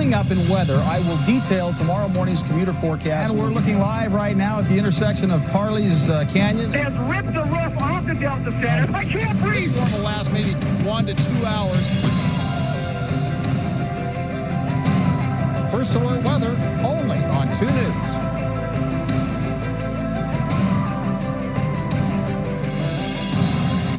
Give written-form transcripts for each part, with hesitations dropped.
Coming up in weather, I will detail tomorrow morning's commuter forecast. And we're looking live right now at the intersection of Parley's Canyon. They have ripped the roof off the Delta Center. I can't breathe. This storm will last maybe 1 to 2 hours. First alert weather only on 2 News.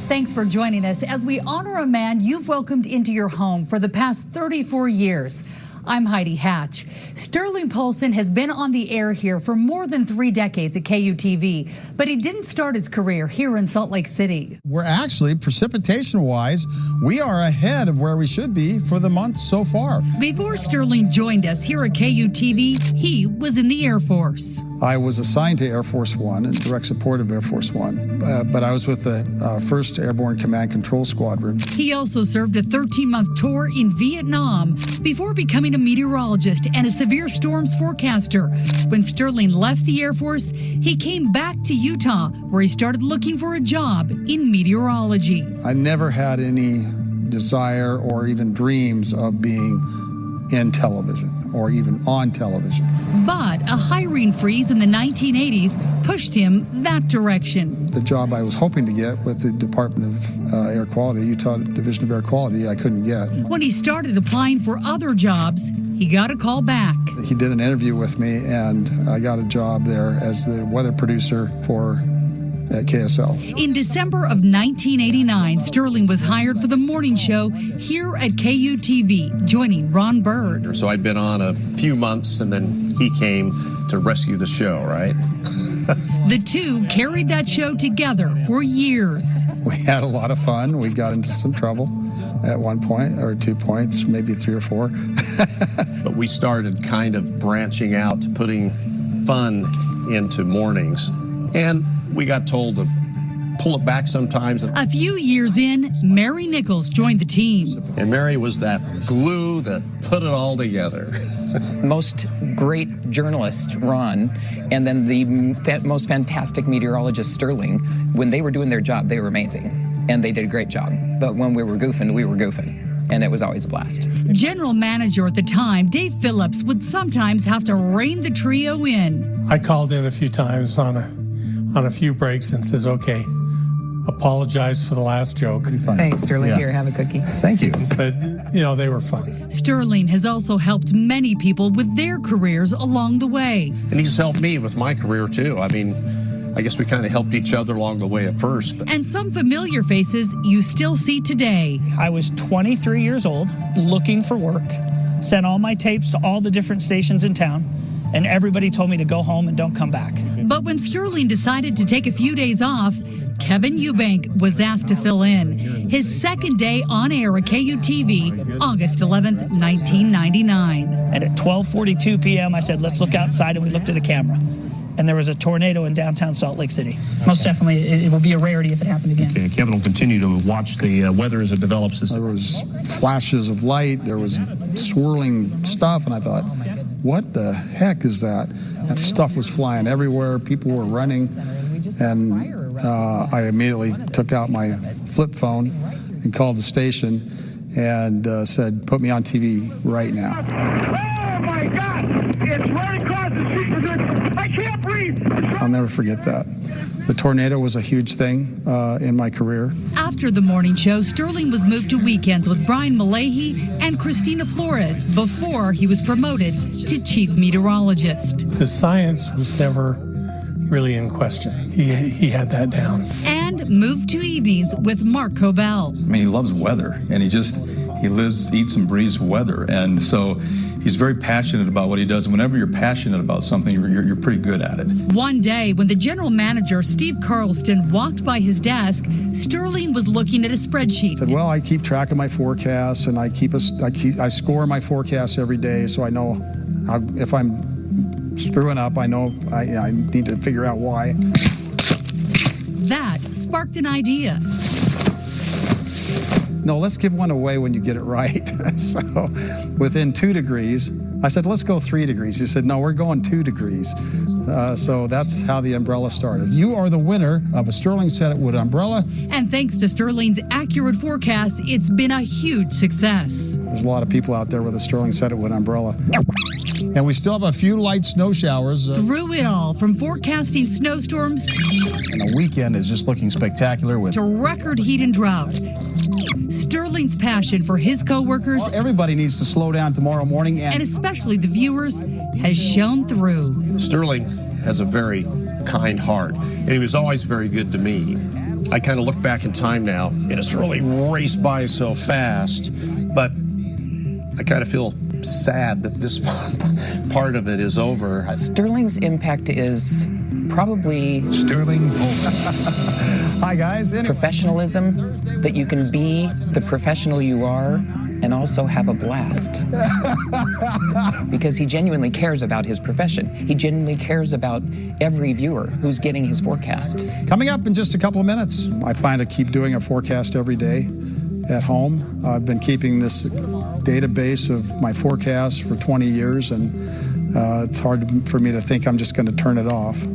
Thanks for joining us as we honor a man you've welcomed into your home for the past 34 years. I'm Heidi Hatch. Sterling Poulson has been on the air here for more than 3 decades at KUTV, but he didn't start his career here in Salt Lake City. We're actually, precipitation-wise, we are ahead of where we should be for the month so far. Before Sterling joined us here at KUTV, he was in the Air Force. I was assigned to Air Force One in direct support of Air Force One, but I was with the 1st Airborne Command Control Squadron. He also served a 13-month tour in Vietnam before becoming a meteorologist and a severe storms forecaster. When Sterling left the Air Force, he came back to Utah, where he started looking for a job in meteorology. I never had any desire or even dreams of being in television or even on television. But a hiring freeze in the 1980s pushed him that direction. The job I was hoping to get with the Department of Air Quality, Utah Division of Air Quality, I couldn't get. When he started applying for other jobs, he got a call back. He did an interview with me, and I got a job there as the weather producer at KSL. In December of 1989, Sterling was hired for the morning show here at KUTV, joining Ron Bird. So I'd been on a few months, and then he came to rescue the show, right? The two carried that show together for years. We had a lot of fun. We got into some trouble at one point, or 2 points, maybe 3 or 4. But we started kind of branching out, putting fun into mornings. And we got told to pull it back sometimes. A few years in, Mary Nichols joined the team. And Mary was that glue that put it all together. Most great journalists, Ron, and then the most fantastic meteorologist, Sterling, when they were doing their job, they were amazing. And they did a great job. But when we were goofing. And it was always a blast. General manager at the time, Dave Phillips, would sometimes have to rein the trio in. I called in a few times on a few breaks and says, okay, apologize for the last joke. Thanks, Sterling. Yeah. Here, have a cookie. Thank you. But, they were fun. Sterling has also helped many people with their careers along the way. And he's helped me with my career, too. I mean, I guess we kind of helped each other along the way at first. And some familiar faces you still see today. I was 23 years old, looking for work, sent all my tapes to all the different stations in town, and everybody told me to go home and don't come back. But when Sterling decided to take a few days off, Kevin Eubank was asked to fill in. His second day on air at KUTV, August 11th, 1999. And at 12:42 p.m., I said, let's look outside, and we looked at a camera. And there was a tornado in downtown Salt Lake City. Most definitely, it will be a rarity if it happened again. Okay, Kevin will continue to watch the weather as it develops. There was flashes of light, there was swirling stuff, and I thought, what the heck is that? And stuff was flying everywhere, people were running, and I immediately took out my flip phone and called the station and said, put me on TV right now. Oh, my God! It's right across the street. I can't breathe! I'll never forget that. The tornado was a huge thing in my career. After the morning show, Sterling was moved to weekends with Brian Malahy and Christina Flores before he was promoted to chief meteorologist. The science was never really in question. He had that down. And moved to evenings with Mark Cobell. I mean, he loves weather, and he lives, eats and breathes weather, and so he's very passionate about what he does. And whenever you're passionate about something, you're pretty good at it. One day, when the general manager, Steve Carlston, walked by his desk, Sterling was looking at a spreadsheet. I said, well, I keep track of my forecasts, and I score my forecasts every day, so I know if I'm screwing up, I know I need to figure out why. That sparked an idea. No, let's give one away when you get it right. So within 2 degrees, I said, let's go 3 degrees. He said, no, we're going 2 degrees. So that's how the umbrella started. You are the winner of a Sterling Set It Wood umbrella. And thanks to Sterling's accurate forecast, it's been a huge success. There's a lot of people out there with a Sterling Set It Wood umbrella. And we still have a few light snow showers. Through it all, from forecasting snowstorms And the weekend is just looking spectacular with to record heat and drought. Sterling's passion for his coworkers, everybody needs to slow down tomorrow morning and especially the viewers, has shown through. Sterling has a very kind heart, and he was always very good to me. I kind of look back in time now, and it's really raced by so fast, but I kind of feel sad that this part of it is over. Sterling's impact is probably Sterling Poulson. Hi, guys. professionalism, that you can be the professional you are and also have a blast. Because he genuinely cares about his profession. He genuinely cares about every viewer who's getting his forecast. Coming up in just a couple of minutes, I plan to keep doing a forecast every day at home. I've been keeping this database of my forecasts for 20 years, and it's hard for me to think I'm just going to turn it off.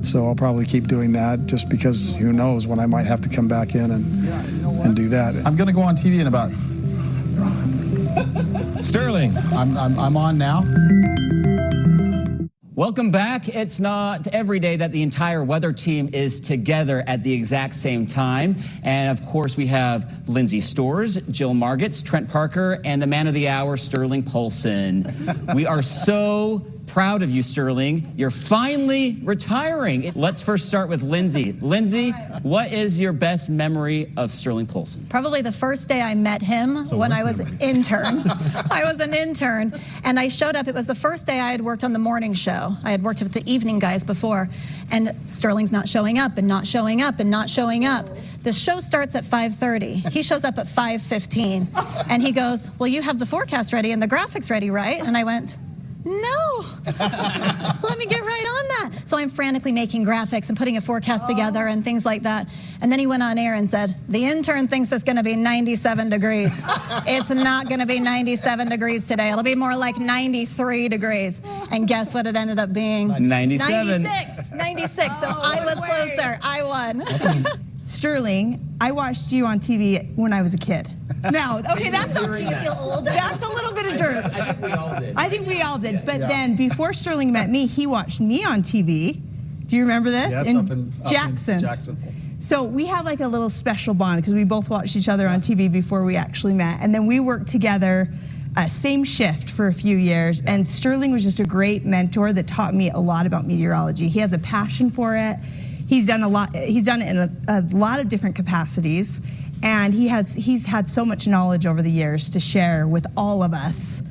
So I'll probably keep doing that, just because who knows when I might have to come back in and do that. I'm going to go on TV in about... Sterling, I'm on now. Welcome back. It's not every day that the entire weather team is together at the exact same time. And of course, we have Lindsay Storrs, Jill Margits, Trent Parker, and the man of the hour, Sterling Poulson. We are so proud of you, Sterling. You're finally retiring. Let's first start with Lindsay. Lindsay, what is your best memory of Sterling Poulson? Probably the first day I met him when I was an intern. I was an intern, and I showed up. It was the first day I had worked on the morning show. I had worked with the evening guys before, and Sterling's not showing up and not showing up and not showing up. The show starts at 5:30. He shows up at 5:15, and he goes, well, you have the forecast ready and the graphics ready, right? And I went, no, let me get right on that. So I'm frantically making graphics and putting a forecast together and things like that. And then he went on air and said, the intern thinks it's going to be 97 degrees. It's not going to be 97 degrees today. It'll be more like 93 degrees. And guess what it ended up being? 97. 96. So I was closer. I won. Sterling, I watched you on TV when I was a kid. Now, okay, that's Do you feel old? That's a little bit of dirt. I think we all did. I think we all did. But then before Sterling met me, he watched me on TV. Do you remember this? Yes, up in Jackson. So we had like a little special bond because we both watched each other on TV before we actually met. And then we worked together, same shift for a few years. And Sterling was just a great mentor that taught me a lot about meteorology. He has a passion for it. He's done a lot. He's done it in a lot of different capacities. And he's had so much knowledge over the years to share with all of us.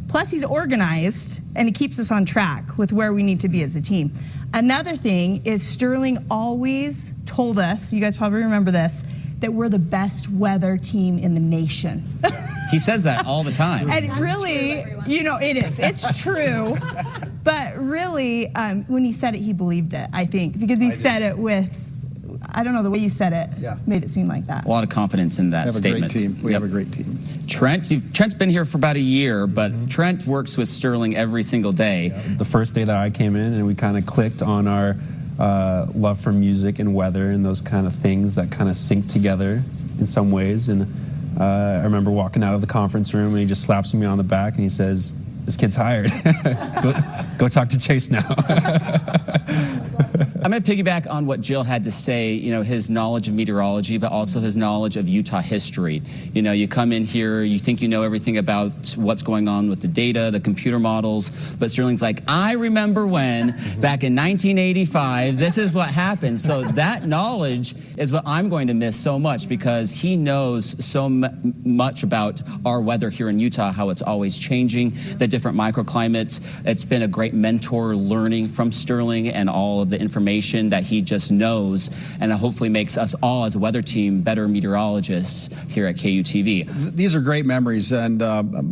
Plus, he's organized, and he keeps us on track with where we need to be as a team. Another thing is Sterling always told us, you guys probably remember this, that we're the best weather team in the nation. He says that all the time. And really, you know, it is. It's true. But really, when he said it, he believed it, I think, because he said it with... I don't know, the way you said it made it seem like that. A lot of confidence in that statement. We have a great team. Trent's been here for about a year, but Trent works with Sterling every single day. The first day that I came in, and we kind of clicked on our love for music and weather and those kind of things that kind of sync together in some ways. And I remember walking out of the conference room, and he just slaps me on the back, and he says, "This kid's hired. Go talk to Chase now." I'm going to piggyback on what Jill had to say, you know, his knowledge of meteorology, but also his knowledge of Utah history. You know, you come in here, you think you know everything about what's going on with the data, the computer models, but Sterling's like, I remember when, back in 1985, this is what happened. So that knowledge is what I'm going to miss so much, because he knows so much about our weather here in Utah, how it's always changing, the different microclimates. It's been a great mentor learning from Sterling and all of the information that he just knows, and it hopefully makes us all as a weather team better meteorologists here at KUTV. These are great memories, and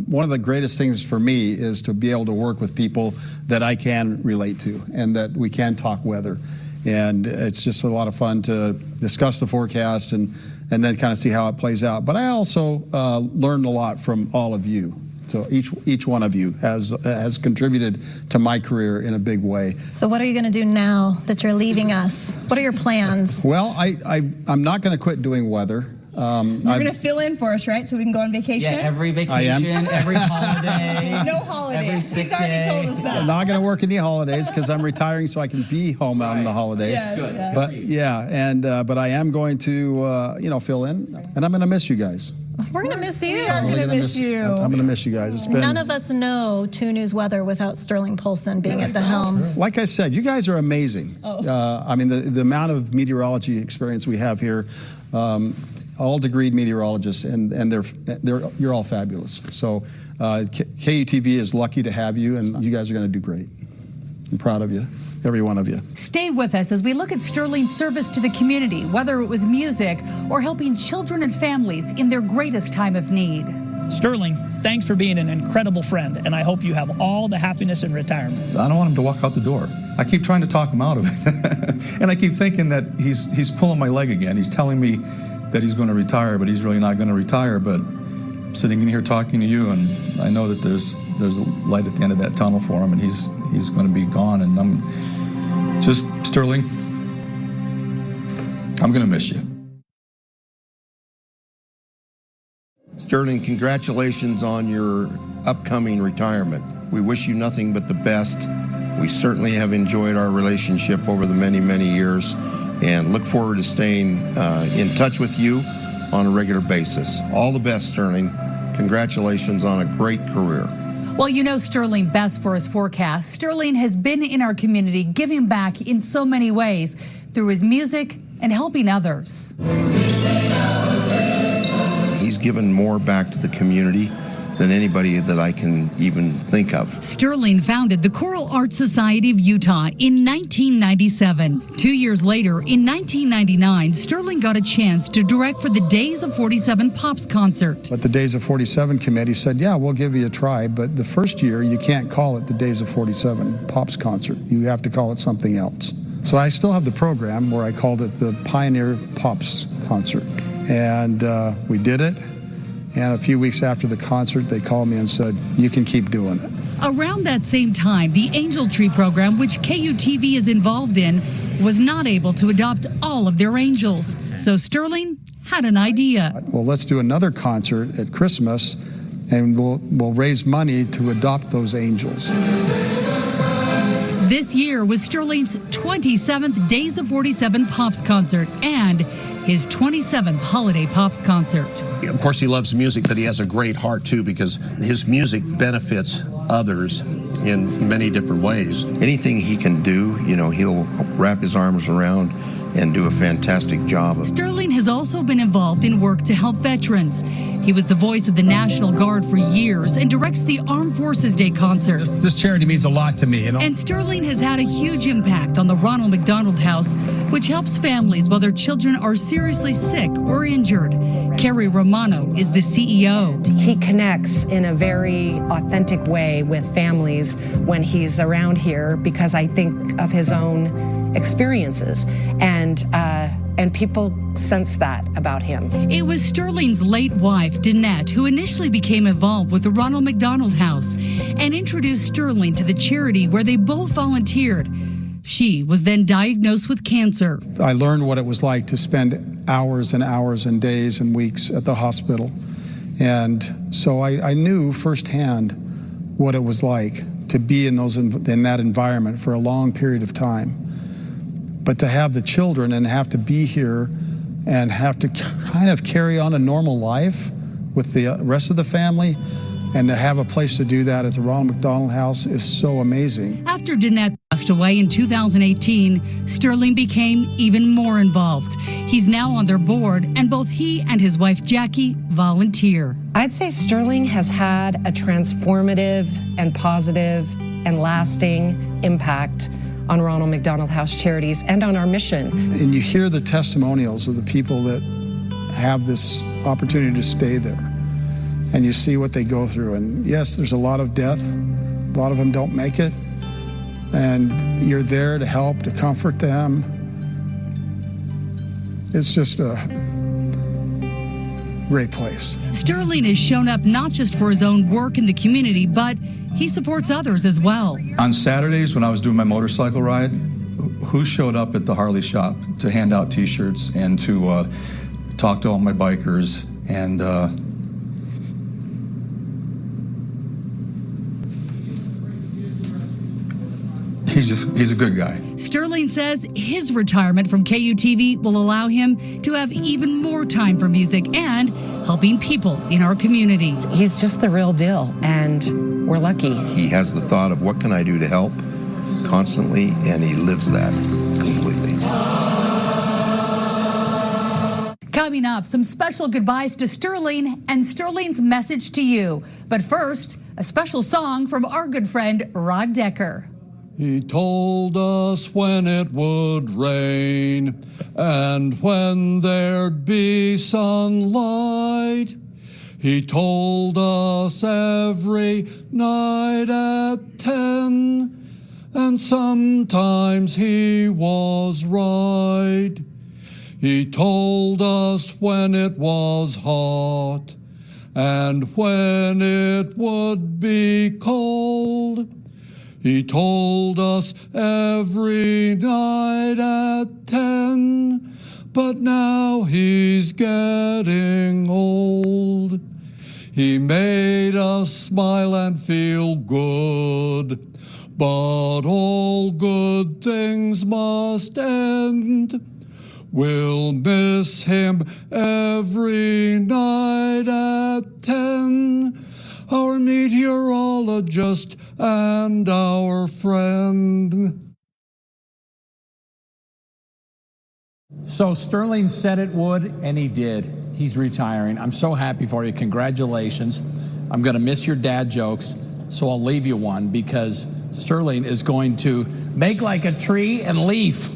one of the greatest things for me is to be able to work with people that I can relate to and that we can talk weather. And it's just a lot of fun to discuss the forecast and then kind of see how it plays out. But I also learned a lot from all of you to each one of you has contributed to my career in a big way. So what are you going to do now that you're leaving us? What are your plans? Well, I'm not going to quit doing weather. You're going to fill in for us, right? So we can go on vacation? Yeah, every vacation, every holiday. No holiday. Every sick He's already day. told us that. I'm not going to work any holidays because I'm retiring so I can be home on the holidays. Yes, yes. But yeah, but I am going to fill in, and I'm going to miss you guys. We're going to miss you. We are going to miss you. I'm going to miss you guys. It's been, None of us know 2 News weather without Sterling Poulson being at the helm. like I said, you guys are amazing. I mean, the amount of meteorology experience we have here, all degreed meteorologists, and you're all fabulous. So KUTV is lucky to have you, and you guys are going to do great. I'm proud of you, every one of you. Stay with us as we look at Sterling's service to the community, whether it was music or helping children and families in their greatest time of need. Sterling, thanks for being an incredible friend, and I hope you have all the happiness in retirement. I don't want him to walk out the door. I keep trying to talk him out of it. And I keep thinking that he's pulling my leg again. He's telling me that he's going to retire, but he's really not going to retire. But I'm sitting in here talking to you, and I know that there's a light at the end of that tunnel for him, and he's going to be gone. And I'm just, Sterling, I'm going to miss you. Sterling, congratulations on your upcoming retirement. We wish you nothing but the best. We certainly have enjoyed our relationship over the many, many years, and look forward to staying in touch with you on a regular basis. All the best, Sterling. Congratulations on a great career. Well, you know Sterling best for his forecast. Sterling has been in our community, giving back in so many ways through his music and helping others. He's given more back to the community than anybody that I can even think of. Sterling founded the Choral Arts Society of Utah in 1997. 2 years later, in 1999, Sterling got a chance to direct for the Days of 47 Pops concert. But the Days of 47 committee said, yeah, we'll give you a try, but the first year you can't call it the Days of 47 Pops concert. You have to call it something else. So I still have the program where I called it the Pioneer Pops concert. And we did it. And a few weeks after the concert, they called me and said, you can keep doing it. Around that same time, the Angel Tree program, which KUTV is involved in, was not able to adopt all of their angels. So Sterling had an idea. Well, let's do another concert at Christmas, and we'll raise money to adopt those angels. This year was Sterling's 27th Days of 47 Pops concert and his 27th Holiday Pops concert. Of course, he loves music, but he has a great heart, too, because his music benefits others in many different ways. Anything he can do, he'll wrap his arms around and do a fantastic job. Sterling has also been involved in work to help veterans. He was the voice of the National Guard for years and directs the Armed Forces Day concert. This charity means a lot to me. And Sterling has had a huge impact on the Ronald McDonald House, which helps families while their children are seriously sick or injured. Carrie Romano is the CEO. He connects in a very authentic way with families when he's around here because I think of his own experiences, and people sense that about him. It was Sterling's late wife, Danette, who initially became involved with the Ronald McDonald House and introduced Sterling to the charity where they both volunteered. She was then diagnosed with cancer. I learned what it was like to spend hours and hours and days and weeks at the hospital. And so I knew firsthand what it was like to be in that environment for a long period of time. But to have the children and have to be here and have to kind of carry on a normal life with the rest of the family and to have a place to do that at the Ronald McDonald House is so amazing. After Danette passed away in 2018, Sterling became even more involved. He's now on their board, and both he and his wife Jackie volunteer. I'd say Sterling has had a transformative and positive and lasting impact on Ronald McDonald House Charities and on our mission. And you hear the testimonials of the people that have this opportunity to stay there. And you see what they go through. And yes, there's a lot of death. A lot of them don't make it. And you're there to help, to comfort them. It's just great place. Sterling has shown up not just for his own work in the community, but he supports others as well. On Saturdays when I was doing my motorcycle ride, who showed up at the Harley shop to hand out T-shirts and to talk to all my bikers and he's a good guy. Sterling says his retirement from KUTV will allow him to have even more time for music and helping people in our communities. He's just the real deal, and we're lucky. He has the thought of what can I do to help constantly, and he lives that completely. Coming up, some special goodbyes to Sterling and Sterling's message to you. But first, a special song from our good friend Rod Decker. He told us when it would rain and when there'd be sunlight. He told us every night at 10, and sometimes he was right. He told us when it was hot and when it would be cold. He told us every night at 10, but now he's getting old. He made us smile and feel good, but all good things must end. We'll miss him every night at 10, our meteorologist and our friend. So Sterling said it would, and he did. He's retiring. I'm so happy for you. Congratulations. I'm going to miss your dad jokes, so I'll leave you one, because Sterling is going to make like a tree and leaf.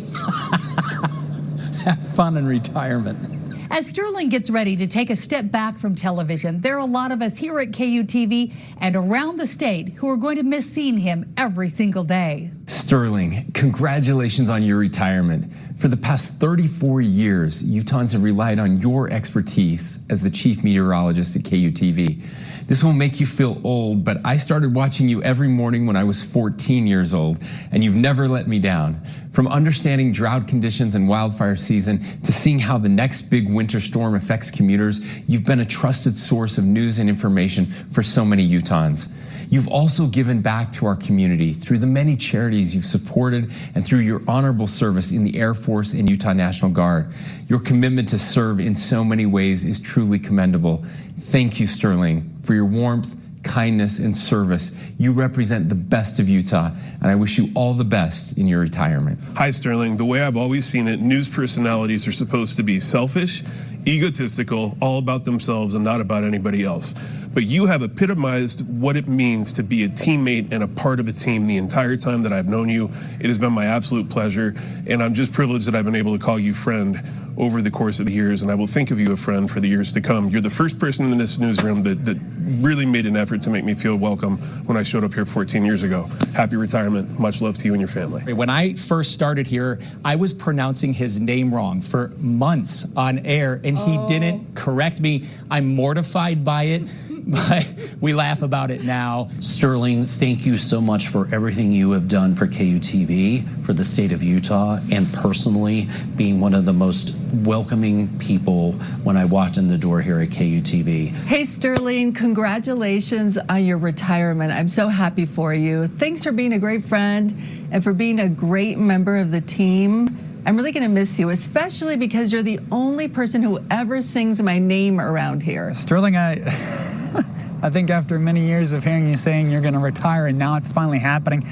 Have fun in retirement. As Sterling gets ready to take a step back from television, there are a lot of us here at KUTV and around the state who are going to miss seeing him every single day. Sterling, congratulations on your retirement. For the past 34 years, Utahns have relied on your expertise as the chief meteorologist at KUTV. This will make you feel old, but I started watching you every morning when I was 14 years old, and you've never let me down. From understanding drought conditions and wildfire season to seeing how the next big winter storm affects commuters, you've been a trusted source of news and information for so many Utahns. You've also given back to our community through the many charities you've supported and through your honorable service in the Air Force and Utah National Guard. Your commitment to serve in so many ways is truly commendable. Thank you, Sterling, for your warmth, kindness, and service. You represent the best of Utah, and I wish you all the best in your retirement. Hi, Sterling. The way I've always seen it, news personalities are supposed to be selfish, egotistical, all about themselves and not about anybody else. But you have epitomized what it means to be a teammate and a part of a team the entire time that I've known you. It has been my absolute pleasure, and I'm just privileged that I've been able to call you friend over the course of the years, and I will think of you a friend for the years to come. You're the first person in this newsroom that really made an effort to make me feel welcome when I showed up here 14 years ago. Happy retirement. Much love to you and your family. When I first started here, I was pronouncing his name wrong for months on air, and he didn't correct me. I'm mortified by it, but we laugh about it now. Sterling, thank you so much for everything you have done for KUTV, for the state of Utah, and personally being one of the most welcoming people when I walked in the door here at KUTV. Hey, Sterling, congratulations on your retirement. I'm so happy for you. Thanks for being a great friend and for being a great member of the team. I'm really going to miss you, especially because you're the only person who ever sings my name around here. Sterling, I think after many years of hearing you saying you're going to retire and now it's finally happening,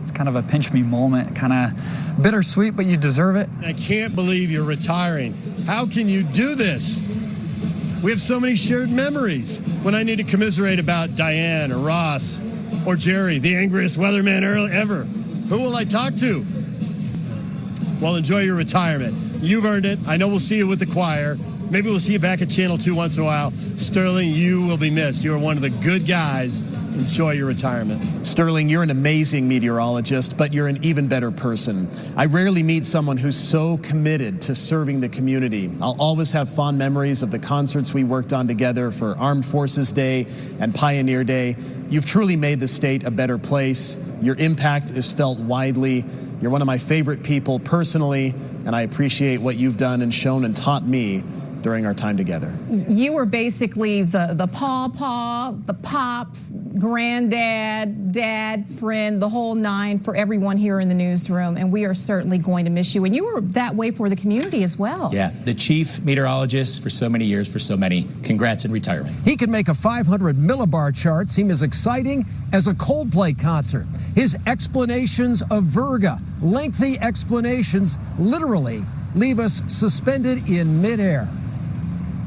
it's kind of a pinch me moment, kind of bittersweet, but you deserve it. I can't believe you're retiring. How can you do this? We have so many shared memories. When I need to commiserate about Diane or Ross or Jerry, the angriest weatherman ever, who will I talk to? Well, enjoy your retirement. You've earned it. I know we'll see you with the choir. Maybe we'll see you back at Channel 2 once in a while. Sterling, you will be missed. You are one of the good guys Enjoy your retirement. Sterling, you're an amazing meteorologist, but you're an even better person. I rarely meet someone who's so committed to serving the community. I'll always have fond memories of the concerts we worked on together for Armed Forces Day and Pioneer Day. You've truly made the state a better place. Your impact is felt widely. You're one of my favorite people personally, and I appreciate what you've done and shown and taught me during our time together. You were basically the pawpaw, the pops, granddad, dad, friend, the whole nine for everyone here in the newsroom, and we are certainly going to miss you. And you were that way for the community as well. Yeah, the chief meteorologist for so many years, for so many. Congrats in retirement. He can make a 500 millibar chart seem as exciting as a Coldplay concert. His explanations of Virga, lengthy explanations, literally leave us suspended in midair.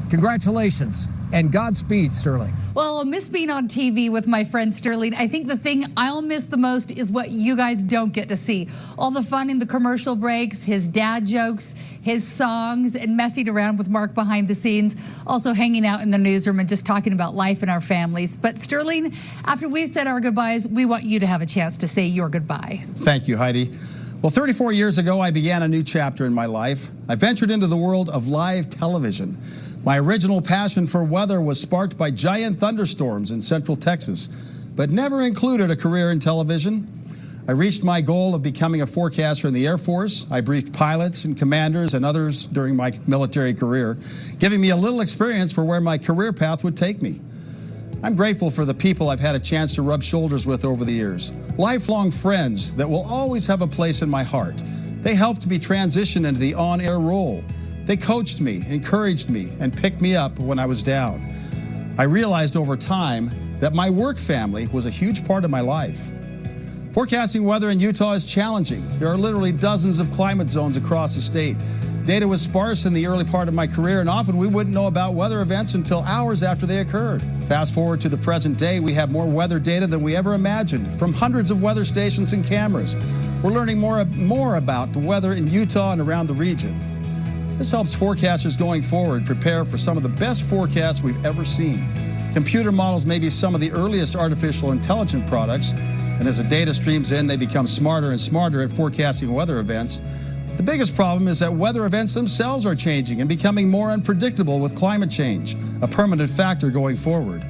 Congratulations and Godspeed, Sterling. Well, I'll miss being on TV with my friend Sterling. I think the thing I'll miss the most is what you guys don't get to see. All the fun in the commercial breaks, his dad jokes, his songs, and messing around with Mark behind the scenes. Also hanging out in the newsroom and just talking about life and our families. But Sterling, after we've said our goodbyes, we want you to have a chance to say your goodbye. Thank you, Heidi. Well, 34 years ago, I began a new chapter in my life. I ventured into the world of live television. My original passion for weather was sparked by giant thunderstorms in Central Texas, but never included a career in television. I reached my goal of becoming a forecaster in the Air Force. I briefed pilots and commanders and others during my military career, giving me a little experience for where my career path would take me. I'm grateful for the people I've had a chance to rub shoulders with over the years. Lifelong friends that will always have a place in my heart. They helped me transition into the on-air role. They coached me, encouraged me, and picked me up when I was down. I realized over time that my work family was a huge part of my life. Forecasting weather in Utah is challenging. There are literally dozens of climate zones across the state. Data was sparse in the early part of my career, and often we wouldn't know about weather events until hours after they occurred. Fast forward to the present day, we have more weather data than we ever imagined from hundreds of weather stations and cameras. We're learning more about the weather in Utah and around the region. This helps forecasters going forward prepare for some of the best forecasts we've ever seen. Computer models may be some of the earliest artificial intelligence products, and as the data streams in, they become smarter and smarter at forecasting weather events. The biggest problem is that weather events themselves are changing and becoming more unpredictable with climate change, a permanent factor going forward.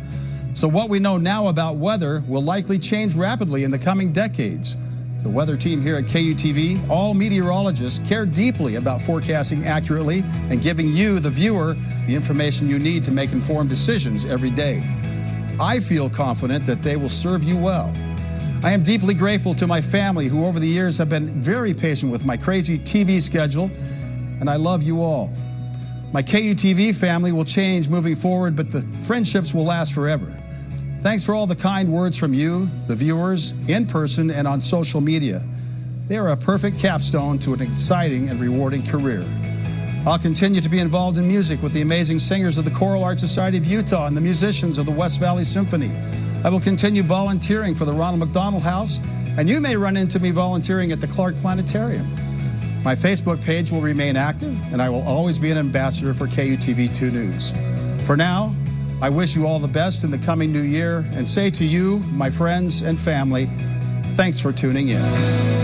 So what we know now about weather will likely change rapidly in the coming decades. The weather team here at KUTV, all meteorologists, care deeply about forecasting accurately and giving you, the viewer, the information you need to make informed decisions every day. I feel confident that they will serve you well. I am deeply grateful to my family who over the years have been very patient with my crazy TV schedule, and I love you all. My KUTV family will change moving forward, but the friendships will last forever. Thanks for all the kind words from you, the viewers, in person and on social media. They are a perfect capstone to an exciting and rewarding career. I'll continue to be involved in music with the amazing singers of the Choral Art Society of Utah and the musicians of the West Valley Symphony. I will continue volunteering for the Ronald McDonald House, and you may run into me volunteering at the Clark Planetarium. My Facebook page will remain active, and I will always be an ambassador for KUTV-2 News. For now, I wish you all the best in the coming new year and say to you, my friends and family, thanks for tuning in.